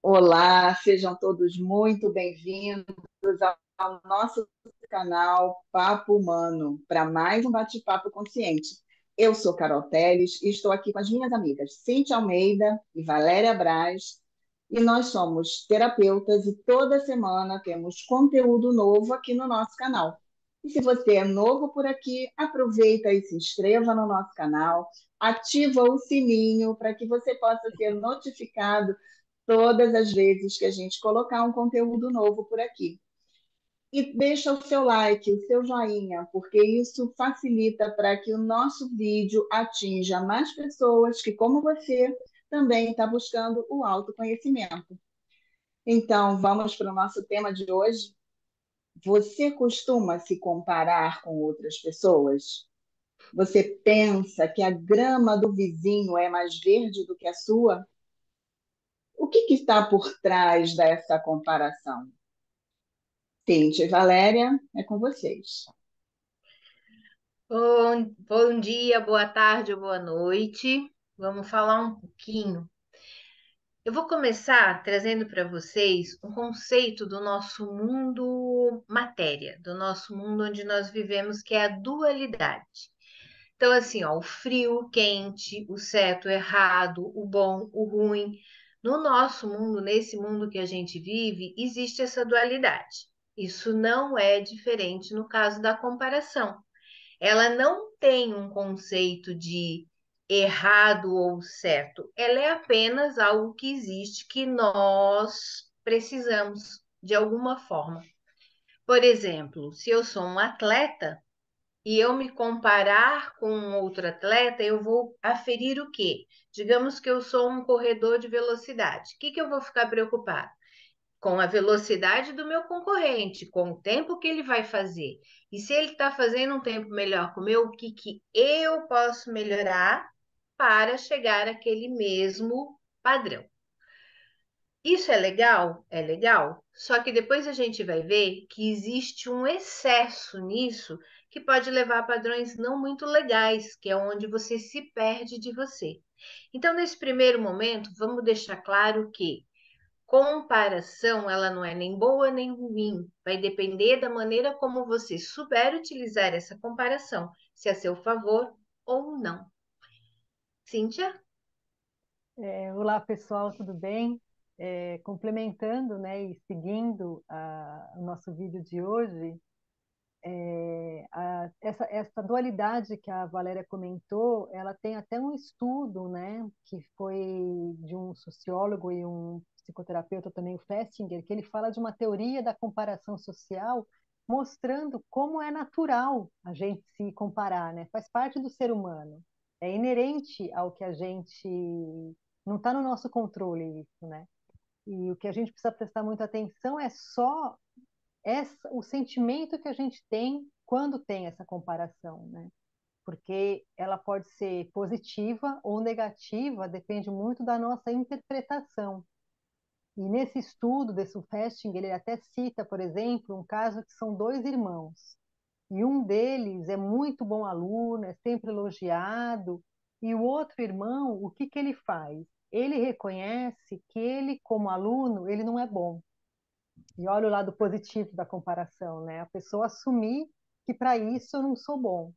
Olá, sejam todos muito bem-vindos ao nosso canal Papo Humano, para mais um bate-papo consciente. Eu sou Carol Teles e estou aqui com as minhas amigas Cíntia Almeida e Valéria Braz, e nós somos terapeutas e toda semana temos conteúdo novo aqui no nosso canal. E se você é novo por aqui, aproveita e se inscreva no nosso canal, ativa o sininho para que você possa ser notificado todas as vezes que a gente colocar um conteúdo novo por aqui. E deixa o seu like, o seu joinha, porque isso facilita para que o nosso vídeo atinja mais pessoas que, como você, também está buscando o autoconhecimento. Então, vamos para o nosso tema de hoje. Você costuma se comparar com outras pessoas? Você pensa que a grama do vizinho é mais verde do que a sua? O que está por trás dessa comparação? Cíntia e Valéria, é com vocês. Bom dia, boa tarde ou boa noite. Vamos falar um pouquinho. Eu vou começar trazendo para vocês um conceito do nosso mundo matéria, do nosso mundo onde nós vivemos, que é a dualidade. Então, assim, ó, o frio, o quente, o certo, o errado, o bom, o ruim. No nosso mundo, nesse mundo que a gente vive, existe essa dualidade. Isso não é diferente no caso da comparação. Ela não tem um conceito de errado ou certo. Ela é apenas algo que existe que nós precisamos de alguma forma. Por exemplo, se eu sou um atleta e eu me comparar com um outro atleta, eu vou aferir o quê? Digamos que eu sou um corredor de velocidade. O que que eu vou ficar preocupado? Com a velocidade do meu concorrente, com o tempo que ele vai fazer. E se ele está fazendo um tempo melhor que o meu, o que, que eu posso melhorar para chegar àquele mesmo padrão? Isso é legal? É legal. Só que depois a gente vai ver que existe um excesso nisso que pode levar a padrões não muito legais, que é onde você se perde de você. Então, nesse primeiro momento, vamos deixar claro que comparação, ela não é nem boa nem ruim. Vai depender da maneira como você souber utilizar essa comparação, se é a seu favor ou não. Cíntia? Olá, pessoal, tudo bem? Complementando, né, e seguindo o nosso vídeo de hoje, essa dualidade que a Valéria comentou, ela tem até um estudo, né, que foi de um sociólogo e um psicoterapeuta também, o Festinger, que ele fala de uma teoria da comparação social, mostrando como é natural a gente se comparar, né? Faz parte do ser humano, é inerente ao que a gente não está no nosso controle isso, né? E o que a gente precisa prestar muita atenção é só o sentimento que a gente tem quando tem essa comparação, né? Porque ela pode ser positiva ou negativa, depende muito da nossa interpretação. E nesse estudo desse Festinger, ele até cita, por exemplo, um caso que são dois irmãos. E um deles é muito bom aluno, é sempre elogiado, e o outro irmão, o que que ele faz? Ele reconhece que ele, como aluno, ele não é bom. E olha o lado positivo da comparação, né? A pessoa assumir que para isso eu não sou bom.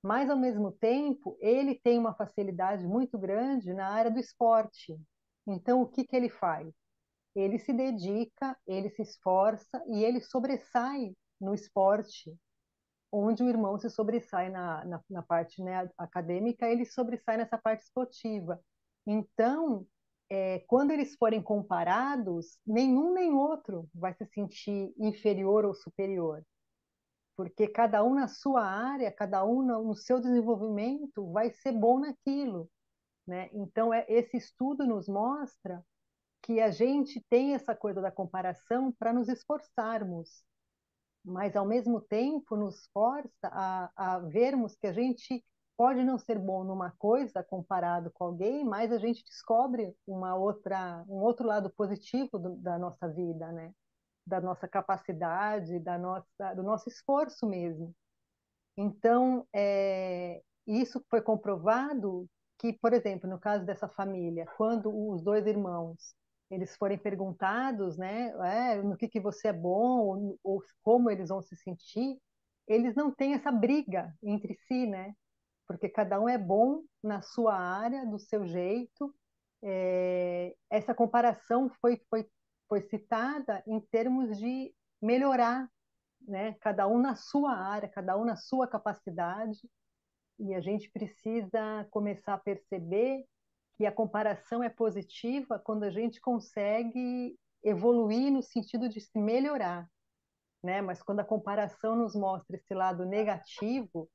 Mas, ao mesmo tempo, ele tem uma facilidade muito grande na área do esporte. Então, o que que ele faz? Ele se dedica, ele se esforça e ele sobressai no esporte, onde o irmão se sobressai na parte, né, acadêmica, ele sobressai nessa parte esportiva. Então, quando eles forem comparados, nenhum nem outro vai se sentir inferior ou superior, porque cada um na sua área, cada um no seu desenvolvimento vai ser bom naquilo, né? Então, esse estudo nos mostra que a gente tem essa coisa da comparação para nos esforçarmos, mas ao mesmo tempo nos força a vermos que a gente pode não ser bom numa coisa comparado com alguém, mas a gente descobre um outro lado positivo da nossa vida, né? Da nossa capacidade, do nosso esforço mesmo. Então, isso foi comprovado que, por exemplo, no caso dessa família, quando os dois irmãos eles forem perguntados, né, no que você é bom, ou como eles vão se sentir, eles não têm essa briga entre si, né? Porque cada um é bom na sua área, do seu jeito. Essa comparação foi citada em termos de melhorar, né? Cada um na sua área, cada um na sua capacidade, e a gente precisa começar a perceber que a comparação é positiva quando a gente consegue evoluir no sentido de se melhorar, né? Mas quando a comparação nos mostra esse lado negativo,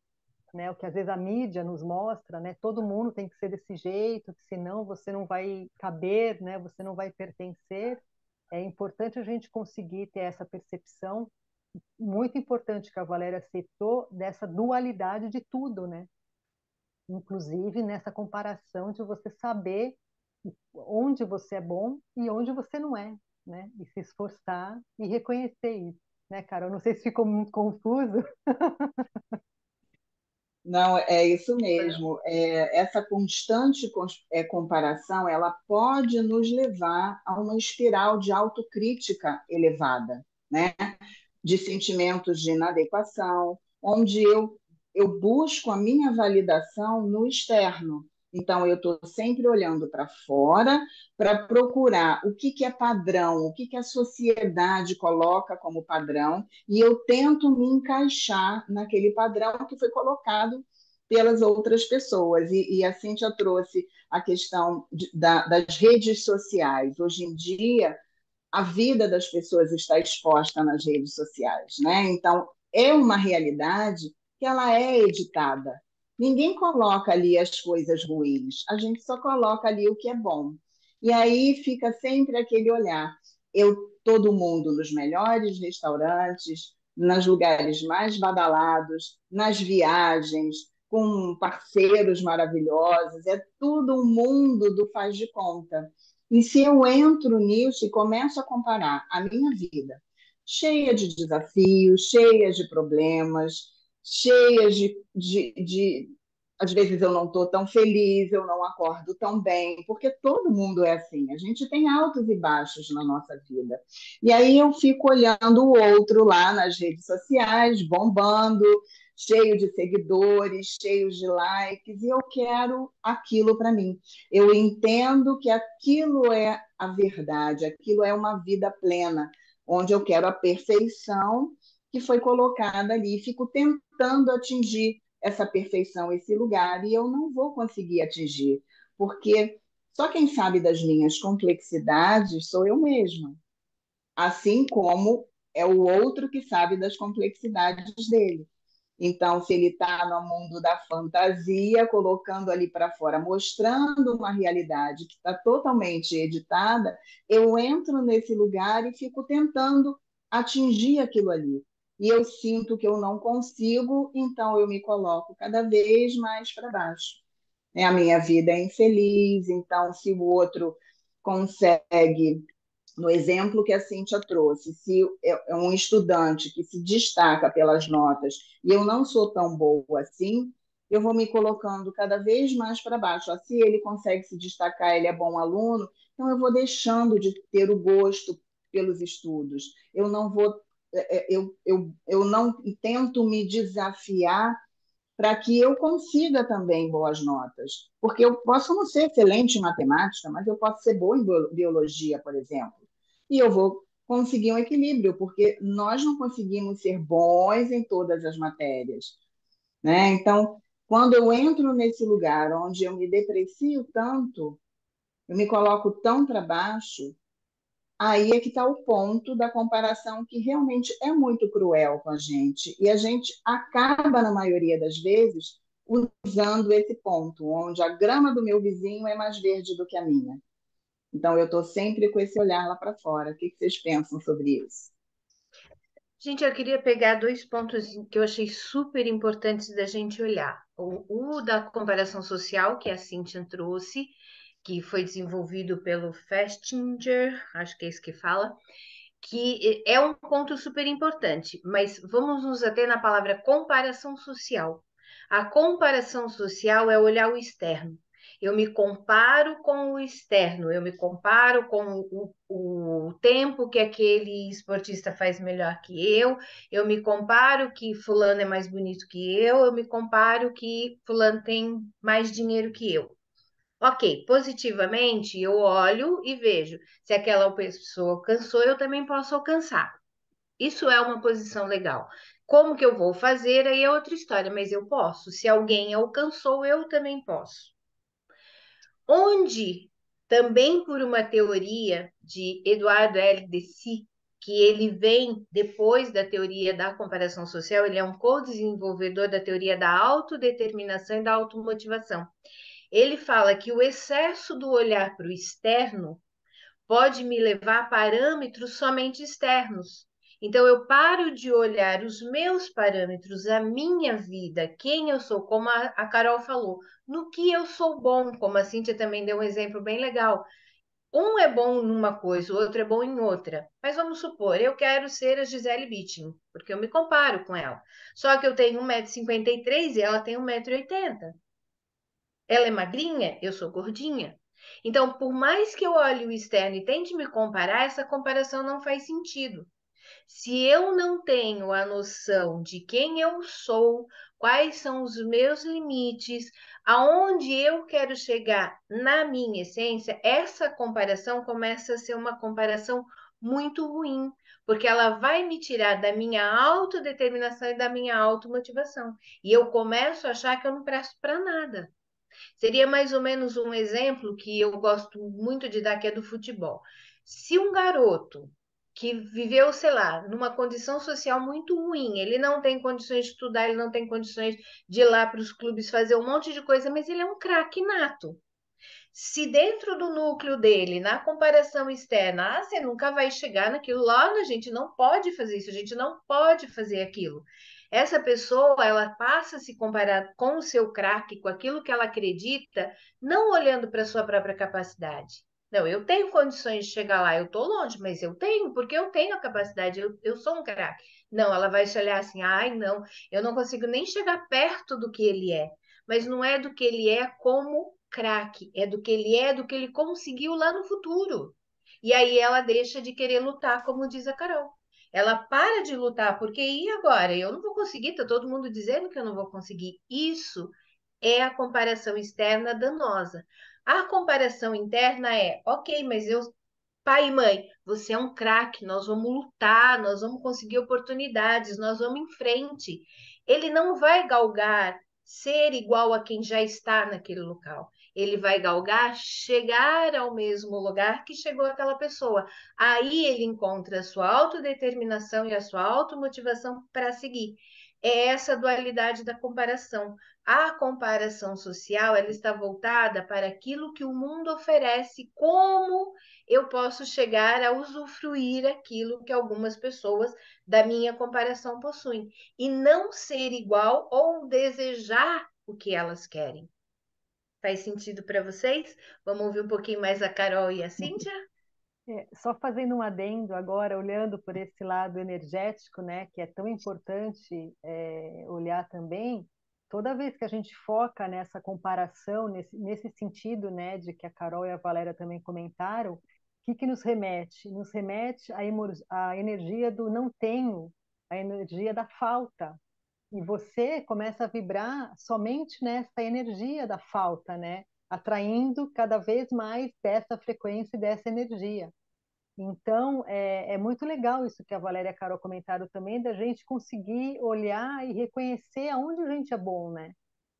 né, o que às vezes a mídia nos mostra, né, todo mundo tem que ser desse jeito, que senão você não vai caber, né, você não vai pertencer. É importante a gente conseguir ter essa percepção, muito importante que a Valéria citou, dessa dualidade de tudo, né? Inclusive nessa comparação de você saber onde você é bom e onde você não é, né? E se esforçar e reconhecer isso, né, Carol? Não sei se ficou muito confuso. Não, é isso mesmo. Essa constante comparação, ela pode nos levar a uma espiral de autocrítica elevada, né? De sentimentos de inadequação, onde eu busco a minha validação no externo. Então, eu estou sempre olhando para fora para procurar o que é padrão, o que a sociedade coloca como padrão, e eu tento me encaixar naquele padrão que foi colocado pelas outras pessoas. E a Cíntia trouxe a questão das redes sociais. Hoje em dia, a vida das pessoas está exposta nas redes sociais, né? Então, é uma realidade que ela é editada. Ninguém coloca ali as coisas ruins, a gente só coloca ali o que é bom. E aí fica sempre aquele olhar. Todo mundo nos melhores restaurantes, nos lugares mais badalados, nas viagens, com parceiros maravilhosos, é tudo um mundo do faz de conta. E se eu entro nisso e começo a comparar a minha vida, cheia de desafios, cheia de problemas, cheia às vezes eu não estou tão feliz, eu não acordo tão bem, porque todo mundo é assim, a gente tem altos e baixos na nossa vida. E aí eu fico olhando o outro lá nas redes sociais, bombando, cheio de seguidores, cheio de likes, e eu quero aquilo para mim. Eu entendo que aquilo é a verdade, aquilo é uma vida plena, onde eu quero a perfeição que foi colocada ali. Fico tentando atingir essa perfeição, esse lugar, e eu não vou conseguir atingir, porque só quem sabe das minhas complexidades sou eu mesma, assim como é o outro que sabe das complexidades dele. Então, se ele está no mundo da fantasia, colocando ali para fora, mostrando uma realidade que está totalmente editada, eu entro nesse lugar e fico tentando atingir aquilo ali. E eu sinto que eu não consigo, então eu me coloco cada vez mais para baixo. A minha vida é infeliz, então se o outro consegue, no exemplo que a Cíntia trouxe, se é um estudante que se destaca pelas notas e eu não sou tão boa assim, eu vou me colocando cada vez mais para baixo. Se ele consegue se destacar, ele é bom aluno, então eu vou deixando de ter o gosto pelos estudos. Eu não vou, eu não tento me desafiar para que eu consiga também boas notas. Porque eu posso não ser excelente em matemática, mas eu posso ser boa em biologia, por exemplo. E eu vou conseguir um equilíbrio, porque nós não conseguimos ser bons em todas as matérias, né? Então, quando eu entro nesse lugar onde eu me deprecio tanto, eu me coloco tão para baixo, aí é que está o ponto da comparação que realmente é muito cruel com a gente. E a gente acaba, na maioria das vezes, usando esse ponto, onde a grama do meu vizinho é mais verde do que a minha. Então, eu estou sempre com esse olhar lá para fora. O que vocês pensam sobre isso? Gente, eu queria pegar dois pontos que eu achei super importantes da gente olhar. O da comparação social, que a Cíntia trouxe, que foi desenvolvido pelo Festinger, acho que é isso que fala, que é um ponto super importante, mas vamos nos ater na palavra comparação social. A comparação social é olhar o externo. Eu me comparo com o externo, eu me comparo com o tempo que aquele esportista faz melhor que eu me comparo que fulano é mais bonito que eu me comparo que fulano tem mais dinheiro que eu. Ok, positivamente eu olho e vejo se aquela pessoa alcançou, eu também posso alcançar. Isso é uma posição legal. Como que eu vou fazer? Aí é outra história, mas eu posso. Se alguém alcançou, eu também posso. Onde, também por uma teoria de Eduardo L. Deci, que ele vem depois da teoria da comparação social, ele é um co-desenvolvedor da teoria da autodeterminação e da automotivação. Ele fala que o excesso do olhar para o externo pode me levar a parâmetros somente externos. Então, eu paro de olhar os meus parâmetros, a minha vida, quem eu sou, como a Carol falou, no que eu sou bom, como a Cíntia também deu um exemplo bem legal. Um é bom numa coisa, o outro é bom em outra. Mas vamos supor, eu quero ser a Gisele Bündchen, porque eu me comparo com ela. Só que eu tenho 1,53 m e ela tem 1,80 m. Ela é magrinha, eu sou gordinha. Então, por mais que eu olhe o externo e tente me comparar, essa comparação não faz sentido. Se eu não tenho a noção de quem eu sou, quais são os meus limites, aonde eu quero chegar na minha essência, essa comparação começa a ser uma comparação muito ruim, porque ela vai me tirar da minha autodeterminação e da minha automotivação. E eu começo a achar que eu não presto para nada. Seria mais ou menos um exemplo que eu gosto muito de dar, que é do futebol. Se um garoto que viveu, sei lá, numa condição social muito ruim, ele não tem condições de estudar, ele não tem condições de ir lá para os clubes fazer um monte de coisa, mas ele é um craque nato. Se dentro do núcleo dele, na comparação externa, você nunca vai chegar naquilo lá, a gente não pode fazer isso, a gente não pode fazer aquilo. Essa pessoa, ela passa a se comparar com o seu craque, com aquilo que ela acredita, não olhando para a sua própria capacidade. Não, eu tenho condições de chegar lá, eu estou longe, mas eu tenho, porque eu tenho a capacidade, eu sou um craque. Não, ela vai se olhar assim, ai, não, eu não consigo nem chegar perto do que ele é. Mas não é do que ele é como craque, é do que ele conseguiu lá no futuro. E aí ela deixa de querer lutar, como diz a Carol. Ela para de lutar, porque e agora? Eu não vou conseguir, tá todo mundo dizendo que eu não vou conseguir. Isso é a comparação externa danosa. A comparação interna é, ok, mas eu, pai e mãe, você é um craque, nós vamos lutar, nós vamos conseguir oportunidades, nós vamos em frente. Ele não vai galgar ser igual a quem já está naquele local. Ele vai galgar chegar ao mesmo lugar que chegou aquela pessoa. Aí ele encontra a sua autodeterminação e a sua automotivação para seguir. É essa dualidade da comparação. A comparação social, ela está voltada para aquilo que o mundo oferece, como eu posso chegar a usufruir aquilo que algumas pessoas da minha comparação possuem e não ser igual ou desejar o que elas querem. Faz sentido para vocês? Vamos ouvir um pouquinho mais a Carol e a Cíntia? Só fazendo um adendo agora, olhando por esse lado energético, né, que é tão importante olhar também, toda vez que a gente foca nessa comparação, nesse sentido, né, de que a Carol e a Valéria também comentaram, o que que nos remete? Nos remete à energia do não tenho, a energia da falta. E você começa a vibrar somente nessa energia da falta, né? Atraindo cada vez mais dessa frequência e dessa energia. Então, é muito legal isso que a Valéria e a Carol comentaram também, da gente conseguir olhar e reconhecer aonde a gente é bom, né?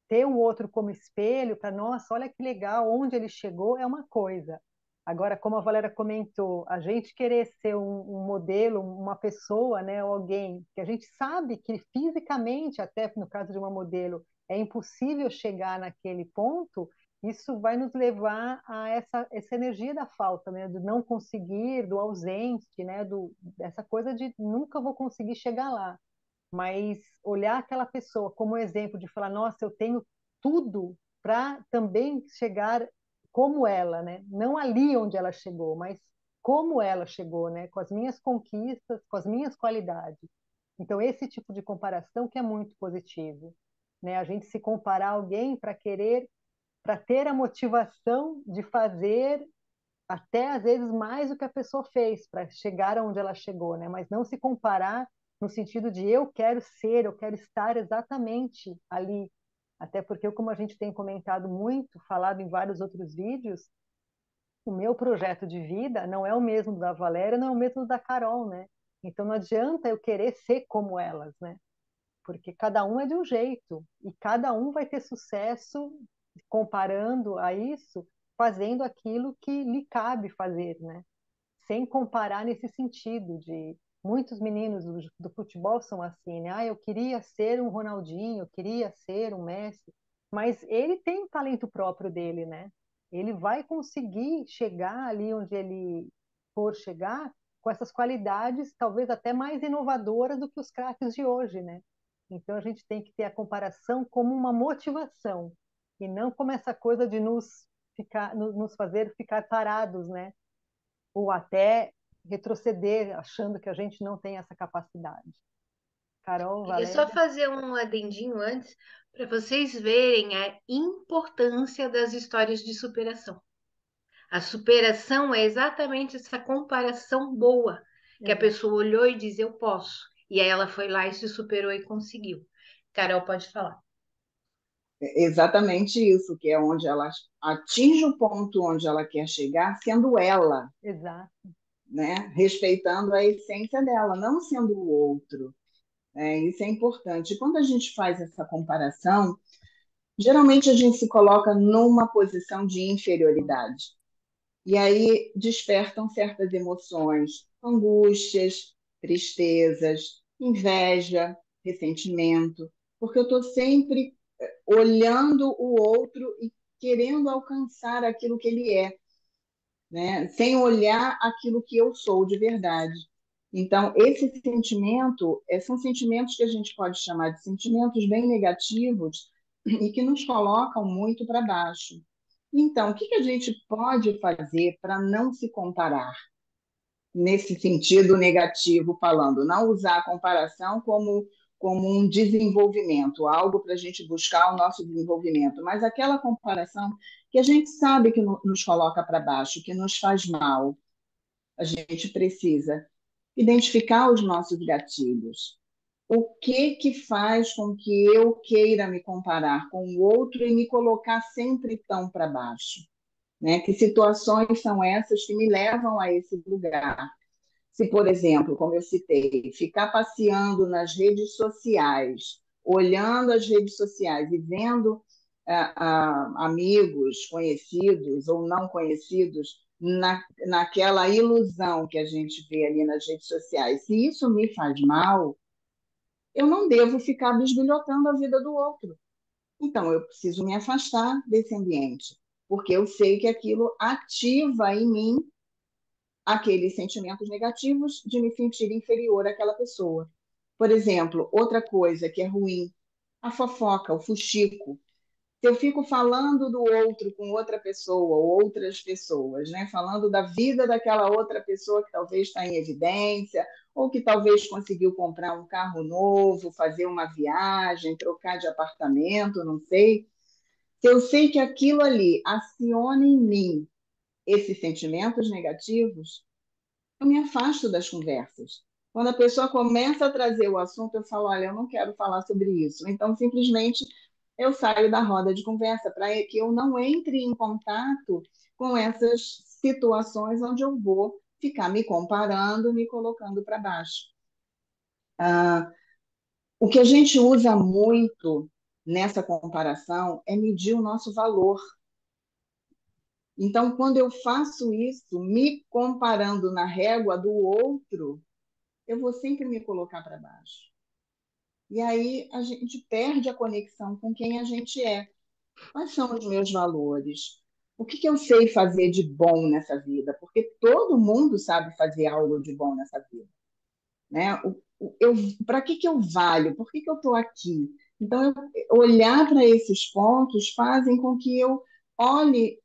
Ter o outro como espelho para, nossa, olha que legal, onde ele chegou é uma coisa. Agora, como a Valéria comentou, a gente querer ser um modelo, uma pessoa, né, ou alguém que a gente sabe que fisicamente, até no caso de uma modelo, é impossível chegar naquele ponto, isso vai nos levar a essa energia da falta, né, do não conseguir, do ausente, né, dessa coisa de nunca vou conseguir chegar lá. Mas olhar aquela pessoa como exemplo de falar, nossa, eu tenho tudo para também chegar como ela, né? Não ali onde ela chegou, mas como ela chegou, né? Com as minhas conquistas, com as minhas qualidades. Então, esse tipo de comparação que é muito positivo, né? A gente se comparar a alguém para querer para ter a motivação de fazer até às vezes mais do que a pessoa fez para chegar aonde ela chegou, né? Mas não se comparar no sentido de eu quero ser, eu quero estar exatamente ali. Até porque, como a gente tem comentado muito, falado em vários outros vídeos, o meu projeto de vida não é o mesmo da Valéria, não é o mesmo da Carol, né? Então não adianta eu querer ser como elas, né? Porque cada um é de um jeito e cada um vai ter sucesso comparando a isso, fazendo aquilo que lhe cabe fazer, né? Sem comparar nesse sentido de muitos meninos do futebol são assim, né? Ah, eu queria ser um Ronaldinho, eu queria ser um Messi, mas ele tem o talento próprio dele, né? Ele vai conseguir chegar ali onde ele for chegar com essas qualidades, talvez até mais inovadoras do que os craques de hoje, né? Então a gente tem que ter a comparação como uma motivação e não como essa coisa de nos fazer ficar parados, né? Ou até retroceder achando que a gente não tem essa capacidade. Carol, Queria só Valéria? fazer um adendinho antes para vocês verem a importância das histórias de superação. A superação é exatamente essa comparação boa, que a Exato. pessoa olhou e disse, eu posso. E aí ela foi lá e se superou e conseguiu. Carol, pode falar. É exatamente isso, que é onde ela atinge o ponto onde ela quer chegar, sendo ela, Exato. né? Respeitando a essência dela, não sendo o outro. Isso é importante. E quando a gente faz essa comparação, geralmente a gente se coloca numa posição de inferioridade. E aí despertam certas emoções, angústias, tristezas, inveja, ressentimento, porque eu estou sempre olhando o outro e querendo alcançar aquilo que ele é, né? Sem olhar aquilo que eu sou de verdade. Então, esse sentimento, são sentimentos que a gente pode chamar de sentimentos bem negativos e que nos colocam muito para baixo. Então, o que que a gente pode fazer para não se comparar? Nesse sentido negativo, falando, não usar a comparação como um desenvolvimento, algo para a gente buscar o nosso desenvolvimento, mas aquela comparação que a gente sabe que nos coloca para baixo, que nos faz mal. A gente precisa identificar os nossos gatilhos. O que que faz com que eu queira me comparar com o outro e me colocar sempre tão para baixo? Né? Que situações são essas que me levam a esse lugar? Se, por exemplo, como eu citei, ficar passeando nas redes sociais, olhando as redes sociais e vendo amigos, conhecidos ou não conhecidos, naquela ilusão que a gente vê ali nas redes sociais, se isso me faz mal, eu não devo ficar bisbilhotando a vida do outro. Então, eu preciso me afastar desse ambiente, porque eu sei que aquilo ativa em mim aqueles sentimentos negativos de me sentir inferior àquela pessoa. Por exemplo, outra coisa que é ruim, a fofoca, o fuxico. Se eu fico falando do outro com outra pessoa ou outras pessoas, né? Falando da vida daquela outra pessoa que talvez está em evidência, ou que talvez conseguiu comprar um carro novo, fazer uma viagem, trocar de apartamento, não sei. Se eu sei que aquilo ali aciona em mim esses sentimentos negativos, eu me afasto das conversas. Quando a pessoa começa a trazer o assunto, eu falo, olha, eu não quero falar sobre isso. Então, simplesmente, eu saio da roda de conversa para que eu não entre em contato com essas situações onde eu vou ficar me comparando, me colocando para baixo. Ah, o que a gente usa muito nessa comparação é medir o nosso valor. Então, quando eu faço isso, me comparando na régua do outro, eu vou sempre me colocar para baixo. E aí a gente perde a conexão com quem a gente é. Quais são os meus valores? O que que eu sei fazer de bom nessa vida? Porque todo mundo sabe fazer algo de bom nessa vida, né? Para que eu valho? Por que eu estou aqui? Então, olhar para esses pontos fazem com que eu olhe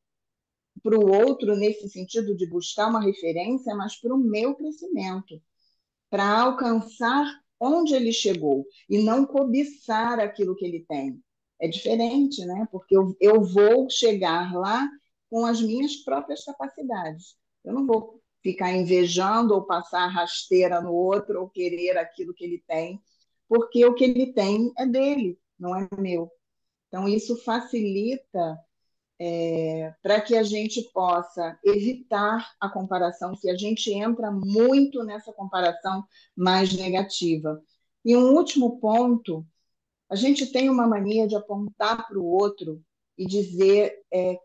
para o outro nesse sentido de buscar uma referência, mas para o meu crescimento, para alcançar onde ele chegou e não cobiçar aquilo que ele tem. É diferente, né? Porque eu vou chegar lá com as minhas próprias capacidades. Eu não vou ficar invejando ou passar rasteira no outro ou querer aquilo que ele tem, porque o que ele tem é dele, não é meu. Então, isso facilita para que a gente possa evitar a comparação, se a gente entra muito nessa comparação mais negativa. E um último ponto, a gente tem uma mania de apontar para o outro e dizer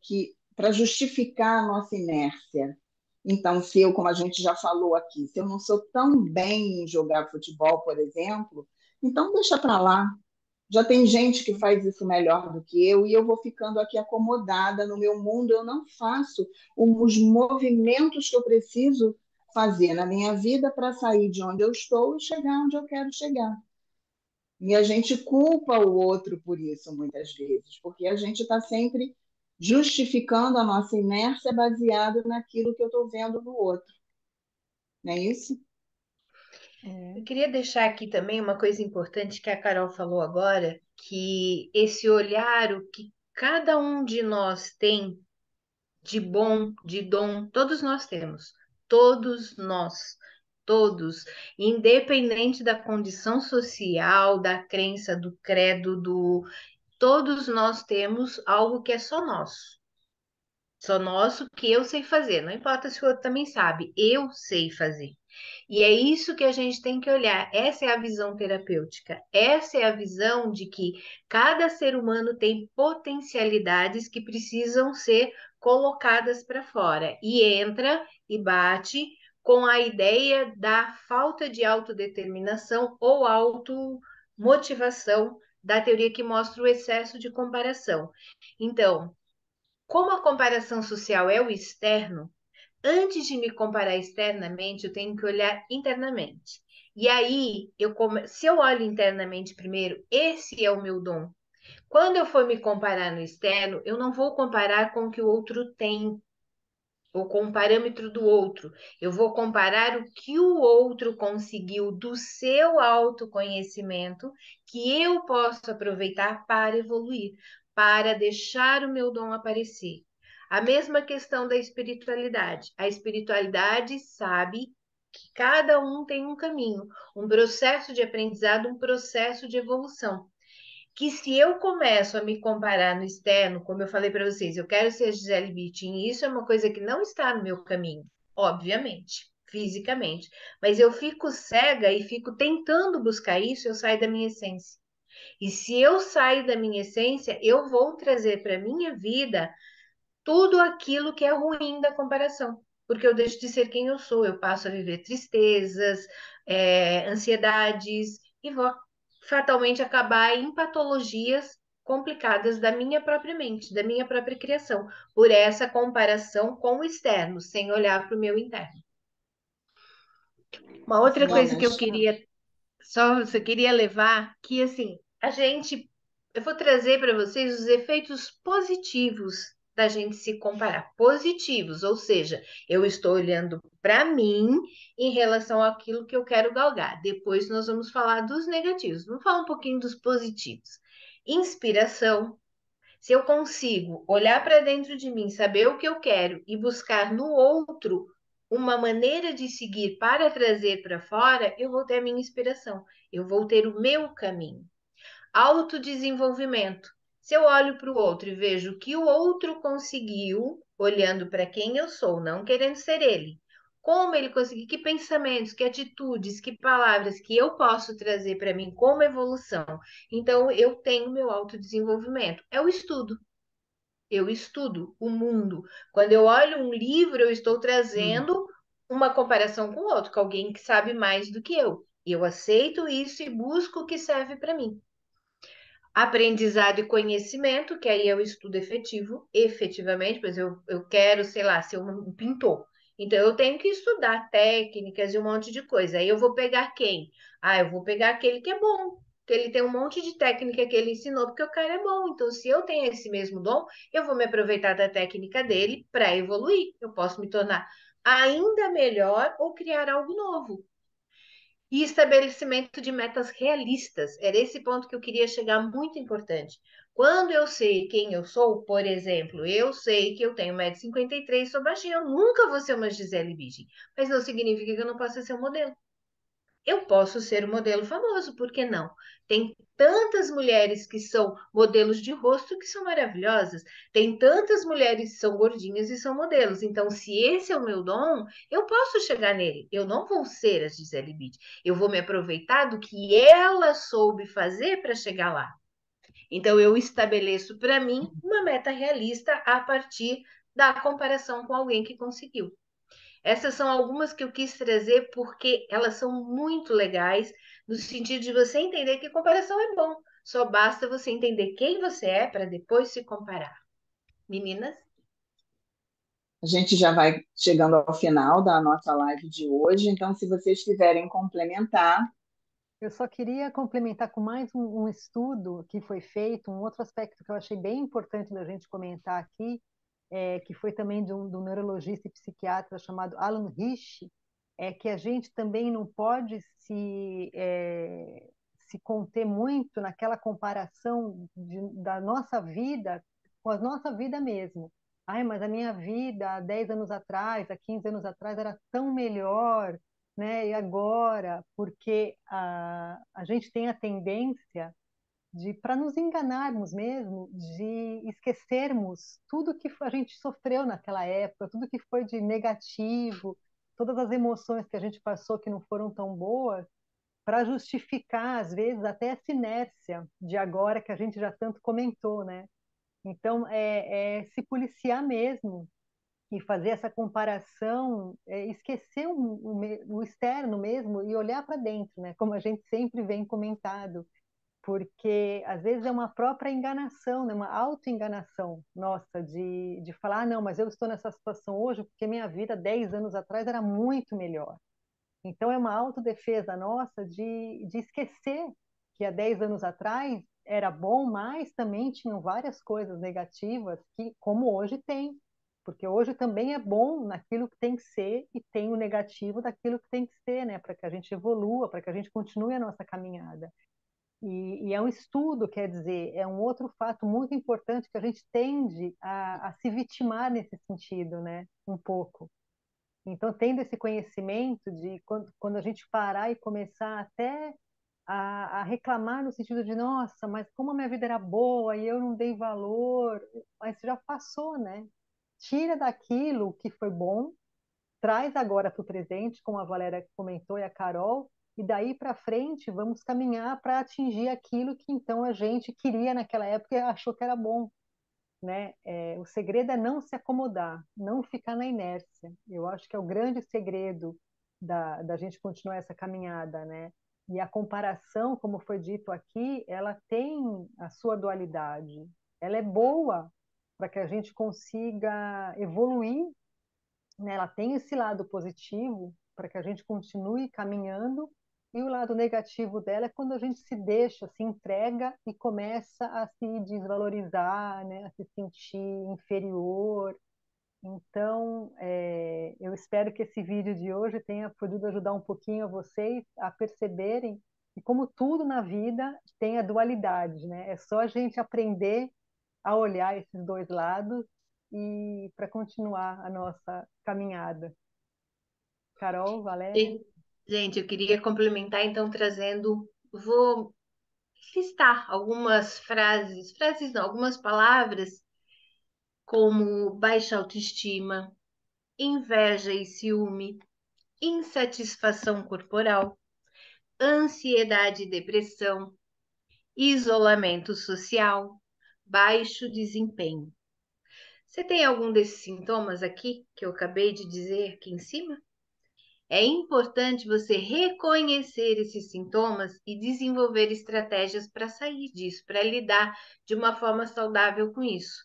que, para justificar a nossa inércia. Então, se eu, como a gente já falou aqui, se eu não sou tão bem em jogar futebol, por exemplo, então deixa para lá, já tem gente que faz isso melhor do que eu e eu vou ficando aqui acomodada no meu mundo. Eu não faço os movimentos que eu preciso fazer na minha vida para sair de onde eu estou e chegar onde eu quero chegar. E a gente culpa o outro por isso, muitas vezes, porque a gente está sempre justificando a nossa inércia baseado naquilo que eu estou vendo no outro. Não é isso? É. Eu queria deixar aqui também uma coisa importante que a Carol falou agora, que esse olhar, o que cada um de nós tem de bom, de dom, todos nós temos. Todos nós. Todos, independente da condição social, da crença, do credo, todos nós temos algo que é só nosso. Só nosso que eu sei fazer. Não importa se o outro também sabe, eu sei fazer. E é isso que a gente tem que olhar. Essa é a visão terapêutica. Essa é a visão de que cada ser humano tem potencialidades que precisam ser colocadas para fora. E entra e bate com a ideia da falta de autodeterminação ou automotivação da teoria que mostra o excesso de comparação. Então, como a comparação social é o externo, antes de me comparar externamente, eu tenho que olhar internamente. E aí, se eu olho internamente primeiro, esse é o meu dom. Quando eu for me comparar no externo, eu não vou comparar com o que o outro tem, ou com o parâmetro do outro. Eu vou comparar o que o outro conseguiu do seu autoconhecimento, que eu posso aproveitar para evoluir, para deixar o meu dom aparecer. A mesma questão da espiritualidade. A espiritualidade sabe que cada um tem um caminho, um processo de aprendizado, um processo de evolução, que se eu começo a me comparar no externo, como eu falei para vocês, eu quero ser Gisele Bündchen, isso é uma coisa que não está no meu caminho, obviamente, fisicamente, mas eu fico cega e fico tentando buscar isso, eu saio da minha essência. E se eu sair da minha essência, eu vou trazer para minha vida tudo aquilo que é ruim da comparação, porque eu deixo de ser quem eu sou, eu passo a viver tristezas, ansiedades e vou fatalmente acabar em patologias complicadas da minha própria mente, da minha própria criação, por essa comparação com o externo, sem olhar para o meu interno. Uma outra Não, coisa que eu mas queria só queria levar que assim, eu vou trazer para vocês os efeitos positivos da gente se comparar, positivos, ou seja, eu estou olhando para mim em relação àquilo que eu quero galgar. Depois nós vamos falar dos negativos. Vamos falar um pouquinho dos positivos. Inspiração. Se eu consigo olhar para dentro de mim, saber o que eu quero e buscar no outro uma maneira de seguir para trazer para fora, eu vou ter a minha inspiração, eu vou ter o meu caminho. Autodesenvolvimento. Se eu olho para o outro e vejo o que o outro conseguiu, olhando para quem eu sou, não querendo ser ele, como ele conseguiu, que pensamentos, que atitudes, que palavras que eu posso trazer para mim como evolução. Então, eu tenho meu autodesenvolvimento. É o estudo. Eu estudo o mundo. Quando eu olho um livro, eu estou hum, trazendo uma comparação com outro, com alguém que sabe mais do que eu. Eu aceito isso e busco o que serve para mim. Aprendizado e conhecimento, que aí é o estudo efetivo, efetivamente, pois eu quero, sei lá, ser um pintor. Então, eu tenho que estudar técnicas e um monte de coisa. Aí eu vou pegar quem? Ah, eu vou pegar aquele que é bom, que ele tem um monte de técnica que ele ensinou, porque o cara é bom. Então, se eu tenho esse mesmo dom, eu vou me aproveitar da técnica dele para evoluir. Eu posso me tornar ainda melhor ou criar algo novo. E estabelecimento de metas realistas. Era esse ponto que eu queria chegar, muito importante. Quando eu sei quem eu sou, por exemplo, eu sei que eu tenho 1,53 m, sou baixinha, eu nunca vou ser uma Gisele Bündchen, mas não significa que eu não possa ser um modelo. Eu posso ser um modelo famoso, por que não? Tem tantas mulheres que são modelos de rosto que são maravilhosas. Tem tantas mulheres que são gordinhas e são modelos. Então, se esse é o meu dom, eu posso chegar nele. Eu não vou ser a Gisele Bündchen. Eu vou me aproveitar do que ela soube fazer para chegar lá. Então, eu estabeleço para mim uma meta realista a partir da comparação com alguém que conseguiu. Essas são algumas que eu quis trazer porque elas são muito legais, no sentido de você entender que comparação é bom. Só basta você entender quem você é para depois se comparar. Meninas? A gente já vai chegando ao final da nossa live de hoje, então, se vocês quiserem complementar. Eu só queria complementar com mais um estudo que foi feito, um outro aspecto que eu achei bem importante da gente comentar aqui, que foi também de um neurologista e psiquiatra chamado Alan Rich, é que a gente também não pode se conter muito naquela comparação da nossa vida com a nossa vida mesmo. Ai, mas a minha vida há 10 anos atrás, há 15 anos atrás era tão melhor, né? E agora, porque a gente tem a tendência de, para nos enganarmos mesmo, de esquecermos tudo que a gente sofreu naquela época, tudo que foi de negativo, todas as emoções que a gente passou que não foram tão boas, para justificar, às vezes, até essa inércia de agora que a gente já tanto comentou, né? Então, é se policiar mesmo e fazer essa comparação, esquecer o externo mesmo e olhar para dentro, né? Como a gente sempre vem comentado, porque às vezes é uma própria enganação, né? Uma auto-enganação nossa de falar, ah, não, mas eu estou nessa situação hoje porque minha vida 10 anos atrás era muito melhor. Então é uma autodefesa nossa de esquecer que há 10 anos atrás era bom, mas também tinham várias coisas negativas que, como hoje tem. Porque hoje também é bom naquilo que tem que ser e tem o negativo daquilo que tem que ser, né? Para que a gente evolua, para que a gente continue a nossa caminhada. E é um estudo, quer dizer, é um outro fato muito importante que a gente tende a se vitimar nesse sentido, né? Um pouco. Então, tendo esse conhecimento de quando a gente parar e começar até a reclamar no sentido de, nossa, mas como a minha vida era boa e eu não dei valor, mas já passou, né? Tira daquilo que foi bom, traz agora para o presente, como a Valéria comentou e a Carol, e daí para frente vamos caminhar para atingir aquilo que então a gente queria naquela época e achou que era bom, né? O segredo é não se acomodar, não ficar na inércia. Eu acho que é o grande segredo da gente continuar essa caminhada, né? E a comparação, como foi dito aqui, ela tem a sua dualidade. Ela é boa para que a gente consiga evoluir, né? Ela tem esse lado positivo para que a gente continue caminhando, e o lado negativo dela é quando a gente se deixa, se entrega e começa a se desvalorizar, né? A se sentir inferior. Então, eu espero que esse vídeo de hoje tenha podido ajudar um pouquinho a vocês a perceberem que, como tudo na vida, tem a dualidade, né? É só a gente aprender a olhar esses dois lados e para continuar a nossa caminhada. Carol, Valéria? Gente, eu queria complementar então trazendo, vou listar algumas frases não, algumas palavras como baixa autoestima, inveja e ciúme, insatisfação corporal, ansiedade e depressão, isolamento social, baixo desempenho. Você tem algum desses sintomas aqui que eu acabei de dizer aqui em cima? É importante você reconhecer esses sintomas e desenvolver estratégias para sair disso, para lidar de uma forma saudável com isso.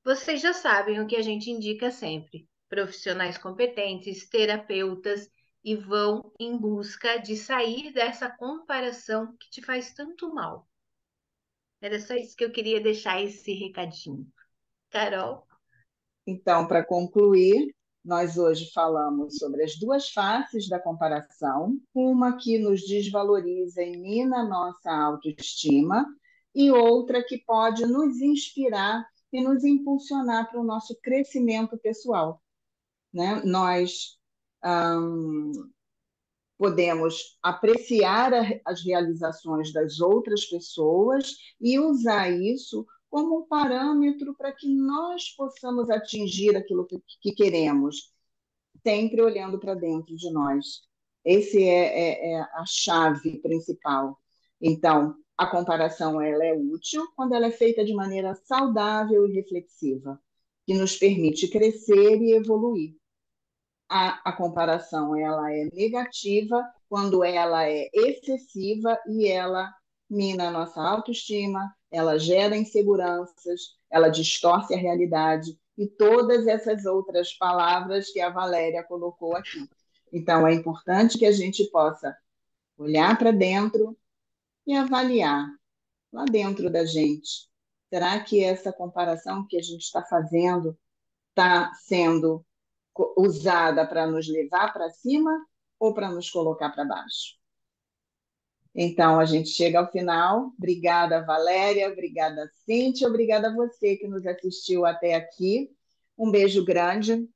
Vocês já sabem o que a gente indica sempre: profissionais competentes, terapeutas, e vão em busca de sair dessa comparação que te faz tanto mal. Era só isso que eu queria deixar esse recadinho. Carol? Então, para concluir, Nós hoje falamos sobre as duas faces da comparação, uma que nos desvaloriza e mina a nossa autoestima, e outra que pode nos inspirar e nos impulsionar para o nosso crescimento pessoal, né? Nós podemos apreciar as realizações das outras pessoas e usar isso como um parâmetro para que nós possamos atingir aquilo que queremos, sempre olhando para dentro de nós. Esse é a chave principal. Então, a comparação ela é útil quando ela é feita de maneira saudável e reflexiva, que nos permite crescer e evoluir. A comparação ela é negativa quando ela é excessiva e ela mina a nossa autoestima, ela gera inseguranças, ela distorce a realidade e todas essas outras palavras que a Valéria colocou aqui. Então, é importante que a gente possa olhar para dentro e avaliar lá dentro da gente. Será que essa comparação que a gente está fazendo está sendo usada para nos levar para cima ou para nos colocar para baixo? Então, a gente chega ao final. Obrigada, Valéria. Obrigada, Cíntia. Obrigada a você que nos assistiu até aqui. Um beijo grande.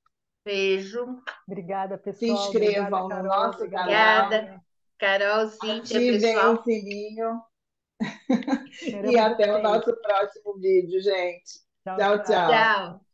Beijo. Obrigada, Se pessoal. Obrigada, inscrevam no Carol. nosso Obrigada, canal. Obrigada, Valéria. Carol, Cíntia, Ativem o pessoal. sininho. E Esperamos até o vocês. nosso próximo vídeo, gente. Tchau, Tchau, tchau. tchau. Tchau.